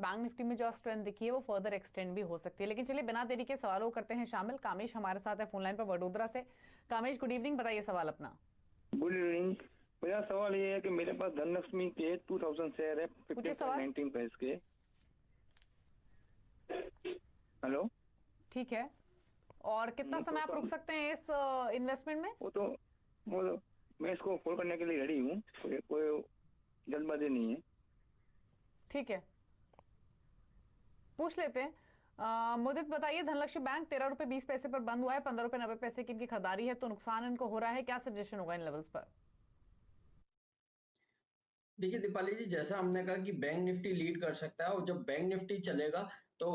Bank Nifty में जो strength दिखी है वो फर्दर एक्सटेंड भी हो सकती है। लेकिन चलिए बिना देरी के सवालों को करते हैं शामिल। कामेश हमारे साथ है फोन लाइन पर वडोदरा से। कामेश, गुड इवनिंग, बताइए सवाल अपना। Good evening. मेरा सवाल ये है कि मेरे पास धनलक्ष्मी के 2000 शेयर है पूछिए सवाल। 15.19 प्राइस के। हेलो, ठीक है, और कितना समय आप रुक सकते हैं इस इन्वेस्टमेंट में? वो मैं इसको होल्ड करने के लिए रेडी हूँ, कोई जल्दबाजी नहीं है। ठीक है, पूछ लेते हैं। मुदित बताइए, धनलक्ष्मी बैंक 13 रुपए 20 पैसे पर बंद हुआ है, 15 रुपए 90 पैसे की इनकी खरीदारी है, तो नुकसान इनको हो रहा है, क्या सजेशन होगा इन लेवल्स पर? देखिए दीपाली जी, जैसा हमने कहा कि बैंक निफ्टी लीड कर सकता है, और जब बैंक निफ्टी चलेगा तो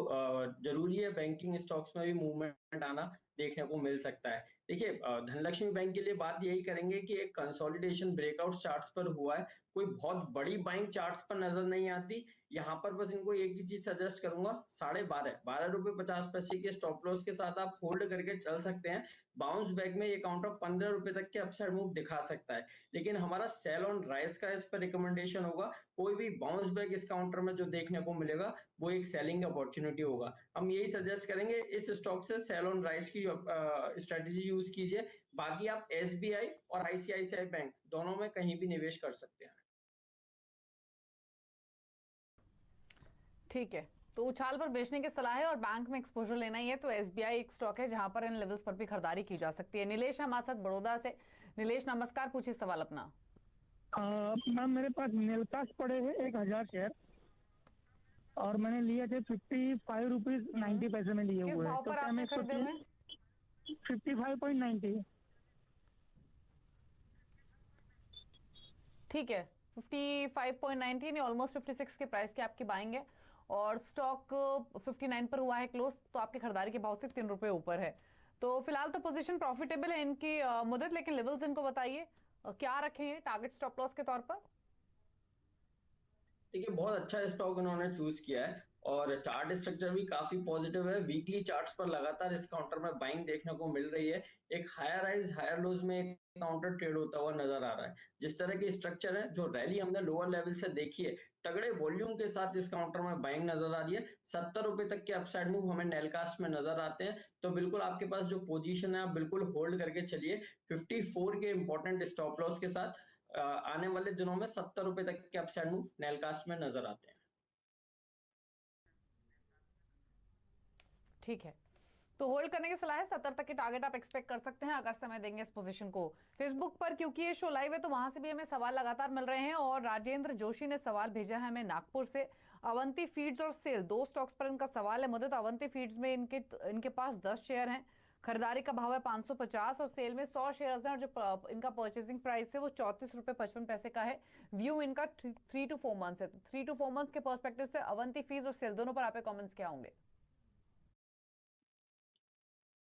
जरूरी है बैंकिंग स्टॉक्स में भी मूवमेंट आना देखने को मिल सकता है। देखिए धनलक्ष्मी बैंक के लिए बात यही करेंगे कि एक कंसोलिडेशन ब्रेकआउट चार्ट्स पर हुआ है, कोई बहुत बड़ी बाइंग चार्ट्स पर नजर नहीं आती। यहाँ पर बस इनको एक ही चीज सजेस्ट करूंगा, 12.50 रुपए के स्टॉप लॉस के साथ आप होल्ड करके चल सकते हैं। बाउंस बैक में ये काउंटर 15 रुपए तक के अपसाइड मूव दिखा सकता है, लेकिन हमारा सेल ऑन राइस का इस पर रिकमेंडेशन होगा। कोई भी बाउंस बैक इस काउंटर में जो देखने को मिलेगा वो एक सेलिंग अपॉर्चुनिटी होगा। हम यही सजेस्ट करेंगे, इस स्टॉक से सेल ऑन राइस की स्ट्रेटेजी यूज कीजिए। बाकी आप एसबीआई और आईसीआईसीआई बैंक दोनों में कहीं भी निवेश कर सकते हैं। ठीक है, तो उछाल पर बेचने की सलाह है और बैंक में एक्सपोजर लेना ही है, तो एसबीआई एक स्टॉक है जहां पर इन लेवल्स पर भी खरीदारी की जा सकती है। नीलेश हमारे साथ बड़ौदा से। नीलेश नमस्कार, पूछिए सवाल अपना। मैम, मेरे पास नेलकास पड़े हैं 1000 शेयर, और मैंने लिए थे 55 रुपीज 90 पैसे में लिए किस हुए हैं। भाव तो पर क्या आपने मैं खरीदे हुए? 55.90? ठीक है, 55.19 ऑलमोस्ट 56 के प्राइस के आपकी बाइंग है, और स्टॉक 59 पर हुआ है क्लोज, तो आपकी खरीदारी के भाव से 3 रुपए ऊपर है। तो फिलहाल तो पोजीशन प्रॉफिटेबल है इनकी मुद्दत, लेकिन लेवल्स इनको बताइए क्या रखें हैं टारगेट स्टॉप लॉस के तौर पर? देखिए बहुत अच्छा स्टॉक इन्होंने चूज किया है, और चार्ट स्ट्रक्चर भी काफी पॉजिटिव है। वीकली चार्ट्स पर लगातार इस काउंटर में बाइंग देखने को मिल रही है। एक हायर हाइज हायर लोज में एक काउंटर ट्रेड होता हुआ नजर आ रहा है। जिस तरह की स्ट्रक्चर है, जो रैली हमने लोअर लेवल से देखी है, तगड़े वॉल्यूम के साथ इस काउंटर में बाइंग नजर आ रही है। 70 रुपए तक के अपसाइड मूव हमें नेलकास्ट में नजर आते हैं। तो बिल्कुल आपके पास जो पोजीशन है आप बिल्कुल होल्ड करके चलिए, 54 के इंपॉर्टेंट स्टॉप लॉस के साथ। आने वाले दिनों में 70 रुपए तक के अपसाइड मूव नेलकास्ट में नजर आते हैं। ठीक है, तो होल्ड करने की सलाह है। 70 तक के टारगेट आप एक्सपेक्ट कर सकते हैं अगर समय देंगे इस पोजीशन को। फेसबुक पर क्योंकि ये शो लाइव है तो वहां से भी हमें सवाल लगातार मिल रहे हैं, और राजेंद्र जोशी ने सवाल भेजा है हमें नागपुर से। अवंती फीड्स और सेल, दो स्टॉक्स पर इनका सवाल है। मदद, अवंती फीड्स में इनके पास 10 शेयर हैं, खरीदारी का भाव है 550, और सेल में 100 शेयर हैं, और जो इनका परचेसिंग प्राइस है वो 34 रुपए 55 पैसे का है। व्यू इनका 3 to 4 मंथ्स है। 3 to 4 मंथ्स के पर्सपेक्टिव से अवंती फीड्स और सेल दोनों पर आपके कमेंट्स क्या होंगे?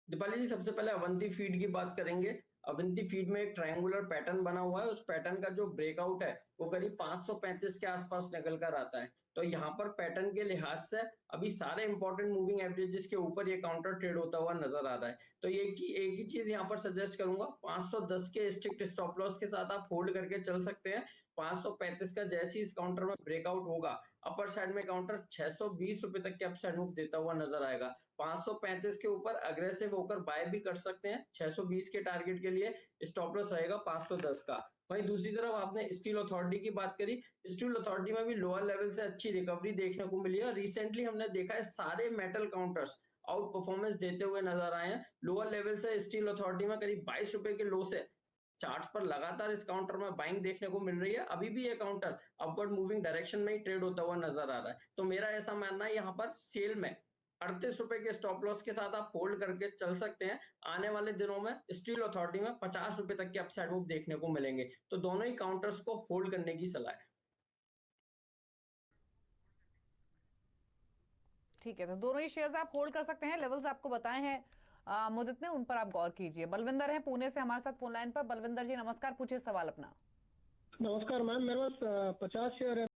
दीपाली जी, सबसे पहले अवंती फीड की बात करेंगे। अवंती फीड में एक ट्रायंगुलर पैटर्न बना हुआ है, उस पैटर्न का जो ब्रेकआउट है वो करीब 535 के आसपास निकल कर आता है। तो यहाँ पर पैटर्न के लिहाज से अभी सारे इंपॉर्टेंट मूविंग एवरेजेस के ऊपर ये काउंटर ट्रेड होता हुआ नजर आ रहा है। तो एक ही चीज यहाँ पर सजेस्ट करूंगा, 510 के स्ट्रिक्ट स्टॉप लॉस के साथ आप होल्ड करके चल सकते हैं। 535 का जैसे इस काउंटर में ब्रेकआउट होगा, अपर साइड में काउंटर 620 रुपए तक के अपसाइड मूव देता हुआ नजर आएगा। 535 के ऊपर अग्रेसिव होकर बाय भी कर सकते हैं। 620 के टारगेट के लिए स्टॉप लॉस रहेगा 510 का। वहीं दूसरी तरफ आपने स्टील अथॉरिटी की बात करी, स्टील अथॉरिटी में भी लोअर लेवल से अच्छी रिकवरी देखने को मिली है, और रिसेंटली हमने देखा है सारे मेटल काउंटर्स आउट परफॉर्मेंस देते हुए नजर आए हैं। लोअर लेवल से स्टील अथॉरिटी में करीब 22 रुपए के लो से चार्ट्स पर लगातार इस काउंटर में बाइंग देखने को मिल रही है। अभी भी ये काउंटर अपवर्ड मूविंग डायरेक्शन में ही ट्रेड होता हुआ नजर आ रहा है। तो मेरा ऐसा मानना है, यहाँ पर सेल में 38 रुपए के स्टॉप लॉस के साथ आप होल्ड करके चल सकते हैं। आने वाले दिनों में स्टील अथॉरिटी में 50 रुपए तक के अपसाइड मूव देखने को मिलेंगे। तो दोनों ही काउंटर्स को होल्ड करने की सलाह है। ठीक है, तो दोनों ही शेयर्स आप होल्ड कर सकते हैं। लेवल्स आपको बताए हैं मुदित ने, उन पर आप गौर कीजिए। बलविंदर है पुणे से हमारे साथ फोन लाइन पर। बलविंदर जी नमस्कार, पूछिए सवाल अपना। नमस्कार मैम, मेरे पास 50 शेयर है